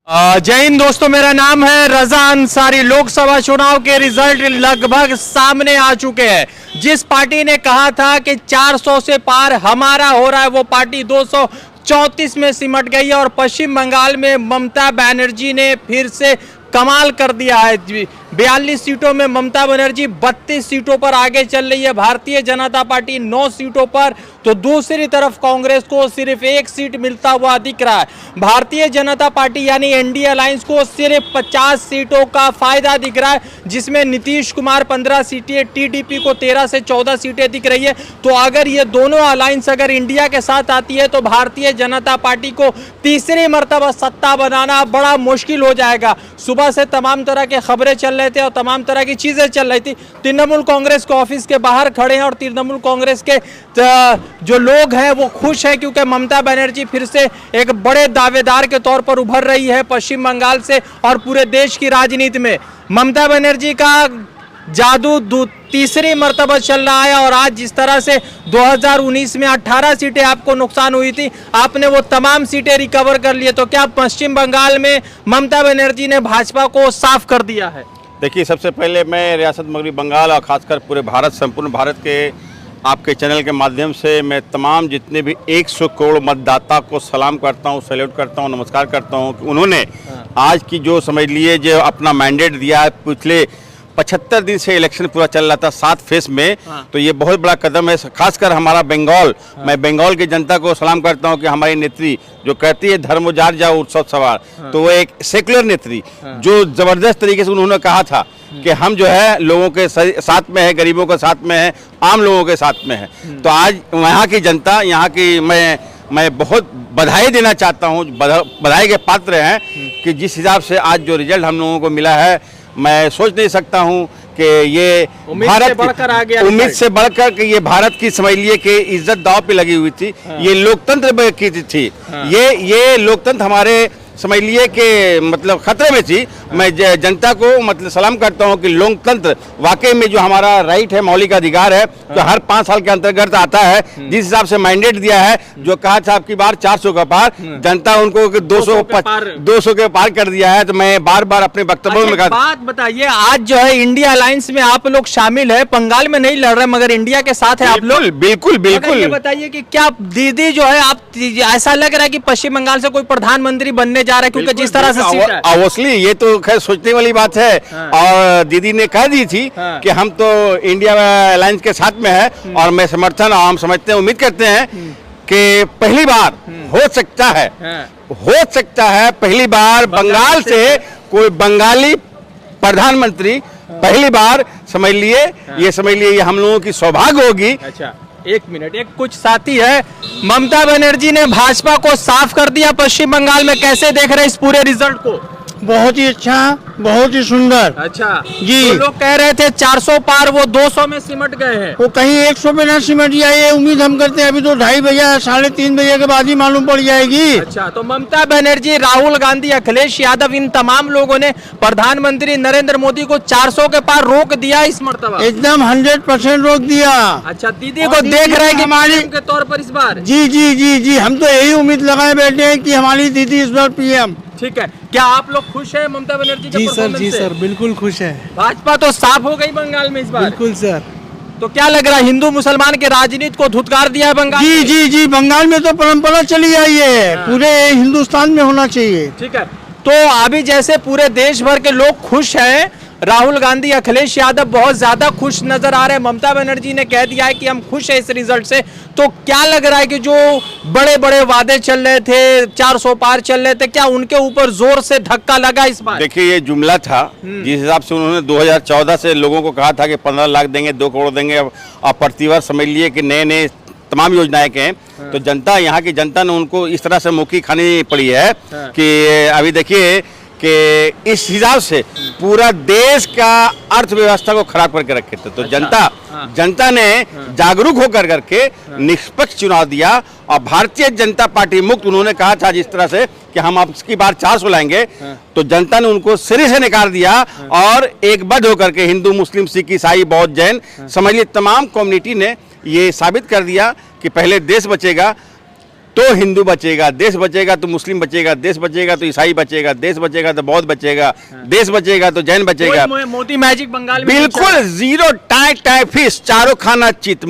जय हिंद दोस्तों, मेरा नाम है रजा अंसारी। लोकसभा चुनाव के रिजल्ट लगभग सामने आ चुके हैं। जिस पार्टी ने कहा था कि 400 से पार हमारा हो रहा है, वो पार्टी 234 में सिमट गई है और पश्चिम बंगाल में ममता बनर्जी ने फिर से कमाल कर दिया है। 42 सीटों में ममता बनर्जी 32 सीटों पर आगे चल रही है। भारतीय जनता पार्टी 9 सीटों पर, तो दूसरी तरफ कांग्रेस को सिर्फ 1 सीट मिलता हुआ दिख रहा है। भारतीय जनता पार्टी यानी एनडीए अलायंस को सिर्फ 50 सीटों का फायदा दिख रहा है, जिसमें नीतीश कुमार 15 सीटें, टीडीपी को 13 से 14 सीटें दिख रही है। तो अगर ये दोनों अलायंस अगर इंडिया के साथ आती है तो भारतीय जनता पार्टी को तीसरी मर्तबा सत्ता बनाना बड़ा मुश्किल हो जाएगा। सुबह से तमाम तरह के खबरें चल रहे थे और तमाम तरह की चीजें चल रही थी। तृणमूल कांग्रेस के ऑफिस के बाहर खड़े हैं और तृणमूल कांग्रेस के जो लोग हैं वो खुश हैं, क्योंकि ममता बनर्जी फिर से एक बड़े दावेदार के तौर पर उभर रही है पश्चिम बंगाल से और पूरे देश की राजनीति में। ममता बनर्जी का जादू तीसरी मर्तबा चल रहा है और आज जिस तरह से 2019 में 18 सीटें आपको नुकसान हुई थी, आपने वो तमाम सीटें रिकवर कर लिए। तो क्या पश्चिम बंगाल में ममता बनर्जी ने भाजपा को साफ कर दिया है? देखिए, सबसे पहले मैं रियासत मगरबी बंगाल और खासकर पूरे भारत, संपूर्ण भारत के आपके चैनल के माध्यम से मैं तमाम जितने भी 100 करोड़ मतदाता को सलाम करता हूं, सैल्यूट करता हूं, नमस्कार करता हूं कि उन्होंने आज की जो समझ लिए जो अपना मैंडेट दिया है। पिछले 75 दिन से इलेक्शन पूरा चल रहा था 7 फेज में, तो ये बहुत बड़ा कदम है। खासकर हमारा बंगाल, मैं बंगाल की जनता को सलाम करता हूं कि हमारी नेत्री जो कहती है धर्म जार जाओ उत्सव सवार, तो वो एक सेकुलर नेत्री जो जबरदस्त तरीके से उन्होंने कहा था कि हम जो है लोगों के साथ में है, गरीबों के साथ में है, आम लोगों के साथ में है। तो आज यहाँ की जनता, यहाँ की मैं बहुत बधाई देना चाहता हूँ, बधाई के पात्र हैं कि जिस हिसाब से आज जो रिजल्ट हम लोगों को मिला है, मैं सोच नहीं सकता हूं कि ये भारत से बढ़कर आ गया। उम्मीद से बढ़कर कि ये भारत की समझ लिए कि इज्जत दांव पे लगी हुई थी। ये लोकतंत्र की थी। ये लोकतंत्र हमारे समझ लिए कि मतलब खतरे में थी। मैं जनता को मतलब सलाम करता हूं कि लोकतंत्र वाकई में जो हमारा राइट है, मौलिक अधिकार है, जो हर 5 साल के अंतर्गत आता है। जिस हिसाब से मैंडेट दिया है, जो कहा था आपकी बार 400 का पार, जनता उनको 200 के पार कर दिया है। तो मैं बार बार अपने वक्तव्यों में बात बताइए, आज जो है इंडिया अलायंस में आप लोग शामिल है, बंगाल में नहीं लड़ रहे मगर इंडिया के साथ है आप लोग। बिल्कुल बिल्कुल। ये बताइए कि क्या दीदी जो है, आप ऐसा लग रहा है कि पश्चिम बंगाल से कोई प्रधानमंत्री बनने जा रहा है, क्योंकि जिस तरह से ऑब्वियसली ये तो खैर सोचने वाली बात है। और दीदी ने कह दी थी कि हम तो इंडिया अलायंस के साथ में है और मैं समर्थन हम समझते हैं, उम्मीद करते हैं कि पहली बार हो सकता है पहली बार बंगाल से कोई बंगाली प्रधानमंत्री पहली बार समझ लिए, ये समझ लिए ये हम लोगों की सौभाग्य होगी। अच्छा, एक मिनट, एक कुछ साथी है। ममता बनर्जी ने भाजपा को साफ कर दिया पश्चिम बंगाल में, कैसे देख रहे हैं इस पूरे रिजल्ट को? बहुत ही अच्छा, बहुत ही सुंदर। अच्छा जी, तो लोग कह रहे थे 400 पार, वो 200 में सिमट गए हैं। वो कहीं 100 पे ना सिमट जाए, ये उम्मीद हम करते हैं। अभी तो 2:30 बजे, 3:30 बजे के बाद ही मालूम पड़ जाएगी। अच्छा, तो ममता बनर्जी, राहुल गांधी, अखिलेश यादव, इन तमाम लोगों ने प्रधानमंत्री नरेंद्र मोदी को 400 के पार रोक दिया इस मर्तबा। एकदम 100% रोक दिया। अच्छा, दीदी को देख रहे हैं हमारी के तौर पर इस बार? जी जी जी जी, हम तो यही उम्मीद लगाए बैठे हैं कि हमारी दीदी इस बार पीएम। ठीक है, क्या आप लोग खुश हैं ममता बनर्जी के परफॉर्मेंस से? जी सर, बिल्कुल खुश है। भाजपा तो साफ हो गई बंगाल में इस बार। बिल्कुल सर। तो क्या लग रहा है, हिंदू मुसलमान के राजनीति को धुतकार दिया है बंगाल? जी जी जी, बंगाल में तो परंपरा चली आई है, पूरे हिंदुस्तान में होना चाहिए। ठीक है, तो अभी जैसे पूरे देश भर के लोग खुश हैं, राहुल गांधी, अखिलेश यादव बहुत ज्यादा खुश नजर आ रहे हैं। ममता बनर्जी ने कह दिया है कि हम खुश हैं इस रिजल्ट से। तो क्या लग रहा है कि जो बड़े बड़े वादे चल रहे थे, 400 पार चल रहे थे, क्या उनके ऊपर जोर से धक्का लगा इस बार? देखिए, ये जुमला था जिस हिसाब से उन्होंने 2014 से लोगों को कहा था कि 15 लाख देंगे, 2 करोड़ देंगे, और प्रतिवर्ष समझ लिए कि नए नए तमाम योजनाएं के हैं। तो जनता, यहाँ की जनता ने उनको इस तरह से मुक्की खानी पड़ी है कि अभी देखिए कि इस हिसाब से पूरा देश का अर्थव्यवस्था को खराब करके रखे थे। तो जनता ने जागरूक होकर करके निष्पक्ष चुनाव दिया और भारतीय जनता पार्टी मुक्त उन्होंने कहा था जिस तरह से कि हम आपकी बार 400 लाएंगे, तो जनता ने उनको सिरे से नकार दिया और एकबद्ध होकर के हिंदू, मुस्लिम, सिख, ईसाई, बौद्ध, जैन समझ लीजिए तमाम कम्युनिटी ने ये साबित कर दिया कि पहले देश बचेगा तो हिंदू बचेगा, देश बचेगा तो मुस्लिम बचेगा, देश बचेगा तो ईसाई बचेगा, देश बचेगा तो बौद्ध बचेगा, देश बचेगा तो जैन बचेगा। मोदी मैजिक बंगाल में बिल्कुल जीरो टाई फिश, चारों खाना चित।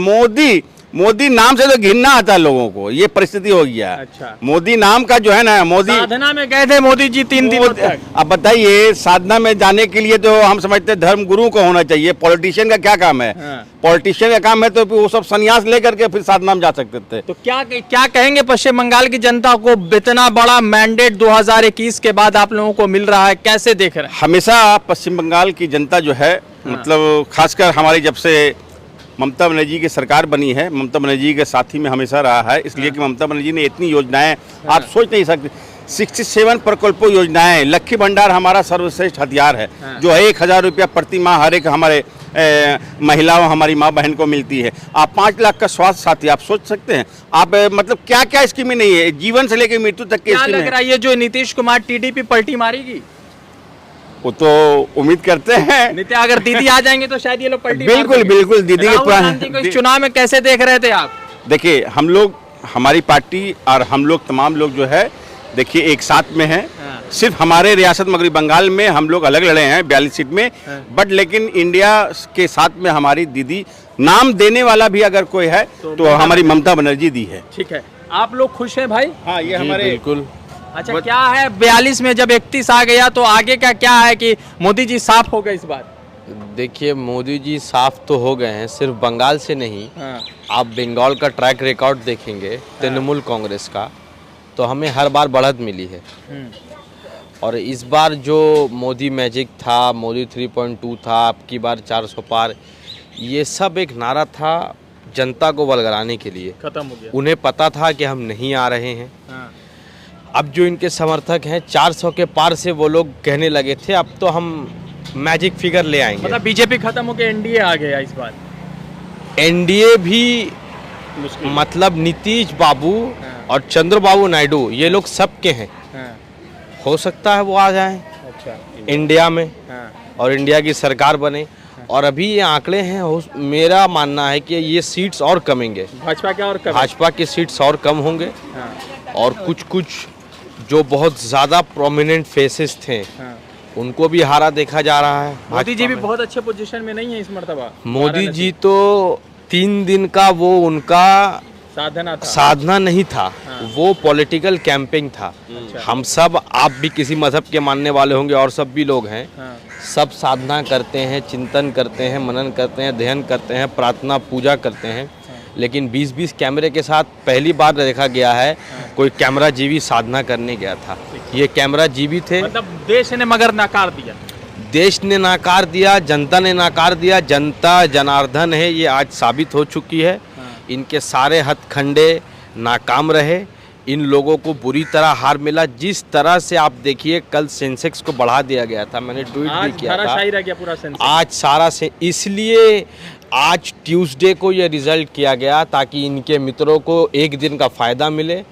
मोदी नाम से तो घिनना आता है लोगों को, ये परिस्थिति हो गया। अच्छा। मोदी नाम का जो है ना, मोदी साधना में गए थे मोदी जी 3 दिनों तक। अब बताइए, साधना में जाने के लिए तो हम समझते हैं धर्म गुरु को होना चाहिए। पॉलिटिशियन का क्या काम है? पॉलिटिशियन का काम है तो वो सब संन्यास लेकर के फिर साधना में जा सकते थे। तो क्या कहेंगे पश्चिम बंगाल की जनता को? इतना बड़ा मैंडेट 2021 के बाद आप लोगों को मिल रहा है, कैसे देख रहे हैं? हमेशा पश्चिम बंगाल की जनता जो है, मतलब खासकर हमारी जब से ममता बनर्जी की सरकार बनी है, ममता बनर्जी के साथी में हमेशा रहा है, इसलिए कि ममता बनर्जी ने इतनी योजनाएं आप सोच नहीं सकते। 67 प्रकल्पों योजनाएं, लक्ष्मी भंडार हमारा सर्वश्रेष्ठ हथियार है, जो 1000 रुपया प्रति माह हर एक हमारे महिलाओं, हमारी माँ बहन को मिलती है। आप 5 लाख का स्वास्थ्य साथी, आप सोच सकते हैं? आप मतलब क्या क्या स्कीमें नहीं है, जीवन से लेकर मृत्यु तक की क्या स्कीमें लग रहा है ये जो नीतीश कुमार टीडीपी पलटी मारेगी? वो तो उम्मीद करते हैं। नित्या, अगर दीदी आ जाएंगे तो शायद ये लोग पलटी बिल्कुल बिल्कुल दीदी के राहुल गांधी को इस चुनाव में कैसे देख रहे थे आप? देखिए, हम लोग, हमारी पार्टी और हम लोग तमाम लोग जो है, देखिए एक साथ में हैं। सिर्फ हमारे रियासत मगरबी बंगाल में हम लोग अलग लड़े हैं 42 सीट में, बट लेकिन इंडिया के साथ में हमारी दीदी, नाम देने वाला भी अगर कोई है तो हमारी ममता बनर्जी दी है। ठीक है, आप लोग खुश हैं भाई? हाँ, ये हमारे बिल्कुल। अच्छा, क्या है 42 में जब 31 आ गया तो आगे का क्या है कि मोदी जी साफ हो गए इस बार? देखिए, मोदी जी साफ तो हो गए हैं, सिर्फ बंगाल से नहीं। हाँ। आप बंगाल का ट्रैक रिकॉर्ड देखेंगे तृणमूल कांग्रेस का, तो हमें हर बार बढ़त मिली है। और इस बार जो मोदी मैजिक था, मोदी 3.2 था, अब की बार 400 पार, ये सब एक नारा था जनता को बलगराने के लिए। खत्म हो गया। उन्हें पता था कि हम नहीं आ रहे हैं। हाँ। अब जो इनके समर्थक हैं 400 के पार से वो लोग कहने लगे थे अब तो हम मैजिक फिगर ले आएंगे। मतलब बीजेपी खत्म होकर एनडीए आ गया इस बार। एनडीए भी मतलब नीतीश बाबू और चंद्रबाबू नायडू, ये लोग सबके हैं। हो सकता है वो आ जाएं अच्छा इंडिया में और इंडिया की सरकार बने। और अभी ये आंकड़े हैं, मेरा मानना है कि ये सीट्स और कमेंगे, भाजपा के सीट्स और कम होंगे। और कुछ जो बहुत ज़्यादा प्रोमिनेंट फेसेस थे उनको भी हारा देखा जा रहा है। मोदी जी भी बहुत अच्छे पोजीशन में नहीं है इस मर्तबा। मोदी जी तो 3 दिन का वो उनका साधना नहीं था, वो पॉलिटिकल कैंपेन था। हम सब, आप भी किसी मजहब के मानने वाले होंगे और सब भी लोग हैं, सब साधना करते हैं, चिंतन करते हैं, मनन करते हैं, ध्यान करते हैं, प्रार्थना पूजा करते हैं। लेकिन 20-20 कैमरे के साथ पहली बार देखा गया है कोई कैमरा जीवी साधना करने गया था। ये कैमरा जीवी थे, मतलब देश ने मगर नकार दिया। देश ने नकार दिया, जनता ने नकार दिया। जनता जनार्दन है, ये आज साबित हो चुकी है। इनके सारे हथकंडे नाकाम रहे, इन लोगों को बुरी तरह हार मिला। जिस तरह से आप देखिए, कल सेंसेक्स को बढ़ा दिया गया था, मैंने ट्वीट भी किया था, रह गया पूरा सेंसेक्स। आज सारा से, इसलिए आज ट्यूसडे को ये रिजल्ट किया गया ताकि इनके मित्रों को एक दिन का फ़ायदा मिले।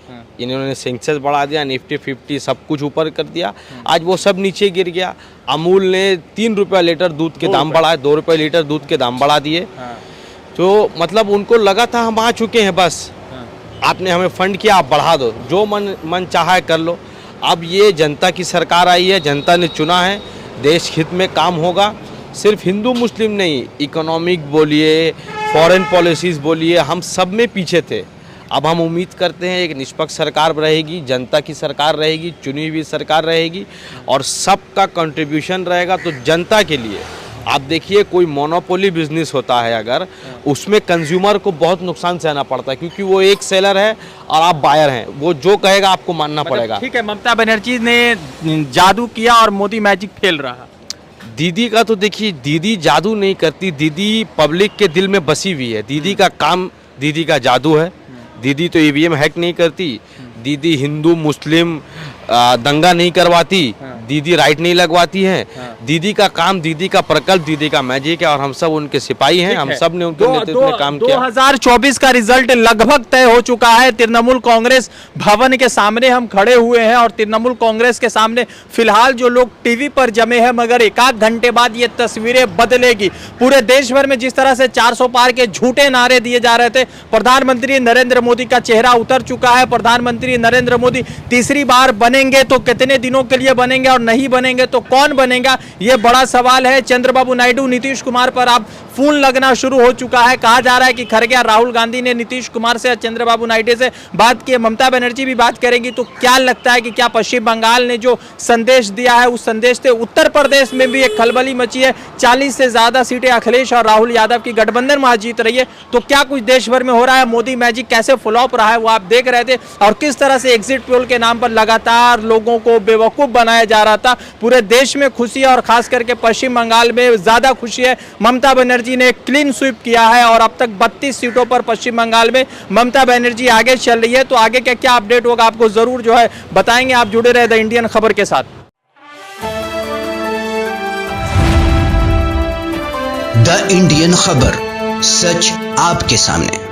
इन्होंने सेंसेक्स बढ़ा दिया, निफ्टी 50 सब कुछ ऊपर कर दिया, आज वो सब नीचे गिर गया। अमूल ने 3 रुपये लीटर दूध के दाम बढ़ाए, 2 रुपये लीटर दूध के दाम बढ़ा दिए। तो मतलब उनको लगा था हम आ चुके हैं, बस आपने हमें फंड किया, आप बढ़ा दो, जो मन चाहा कर लो। अब ये जनता की सरकार आई है, जनता ने चुना है, देश हित में काम होगा। सिर्फ हिंदू मुस्लिम नहीं, इकोनॉमिक बोलिए, फॉरेन पॉलिसीज़ बोलिए, हम सब में पीछे थे। अब हम उम्मीद करते हैं एक निष्पक्ष सरकार रहेगी, जनता की सरकार रहेगी, चुनी हुई सरकार रहेगी और सबका कंट्रीब्यूशन रहेगा। तो जनता के लिए आप देखिए, कोई मोनोपोली बिजनेस होता है अगर, उसमें कंज्यूमर को बहुत नुकसान सहना पड़ता है, क्योंकि वो एक सेलर है और आप बायर हैं, वो जो कहेगा आपको मानना पड़ेगा। ठीक है, ममता बनर्जी ने जादू किया और मोदी मैजिक फेल रहा। दीदी का तो देखिए, दीदी जादू नहीं करती, दीदी पब्लिक के दिल में बसी हुई है। दीदी का काम, दीदी का जादू है। दीदी तो ईवीएम हैक नहीं करती, दीदी हिंदू मुस्लिम दंगा नहीं करवाती, दीदी राइट नहीं लगवाती हैं। दीदी का काम, दीदी का प्रकल्प, दीदी का मैजिक है और हम सब उनके सिपाही हैं। हम सब ने उनके नेतृत्व में काम किया। 2024 का रिजल्ट लगभग तय हो चुका है। तृणमूल कांग्रेस भवन के सामने हम खड़े हुए हैं और तृणमूल कांग्रेस के सामने फिलहाल जो लोग टीवी पर जमे हैं, मगर एक आध घंटे बाद ये तस्वीरें बदलेगी। पूरे देश भर में जिस तरह से 400 पार के झूठे नारे दिए जा रहे थे, प्रधानमंत्री नरेंद्र मोदी का चेहरा उतर चुका है। प्रधानमंत्री नरेंद्र मोदी तीसरी बार बनेंगे तो कितने दिनों के लिए बनेंगे और नहीं बनेंगे तो कौन बनेगा, ये बड़ा सवाल है। चंद्रबाबू नायडू, नीतीश कुमार पर अब फोन लगना शुरू हो चुका है। कहा जा रहा है कि खड़गे और राहुल गांधी ने नीतीश कुमार से, चंद्रबाबू नायडू से बात की, ममता बनर्जी भी बात करेंगी। तो क्या लगता है कि क्या पश्चिम बंगाल ने जो संदेश दिया है उस संदेश से उत्तर प्रदेश में भी एक खलबली मची है। 40 से ज्यादा सीटें अखिलेश और राहुल यादव की गठबंधन में जीत रही है। तो क्या कुछ देश भर में हो रहा है? मोदी मैजिक कैसे फ्लॉप रहा है वो आप देख रहे थे, और किस तरह से एग्जिट पोल के नाम पर लगातार लोगों को बेवकूफ बनाया जा रहा था। पूरे देश में खुशी है और खास करके पश्चिम बंगाल में ज्यादा खुशी है। ममता बनर्जी ने क्लीन स्वीप किया है और अब तक 32 सीटों पर पश्चिम बंगाल में ममता बनर्जी आगे चल रही है। तो आगे का क्या अपडेट होगा आपको जरूर जो है बताएंगे। आप जुड़े रहे द इंडियन खबर के साथ। द इंडियन खबर, सच आपके सामने।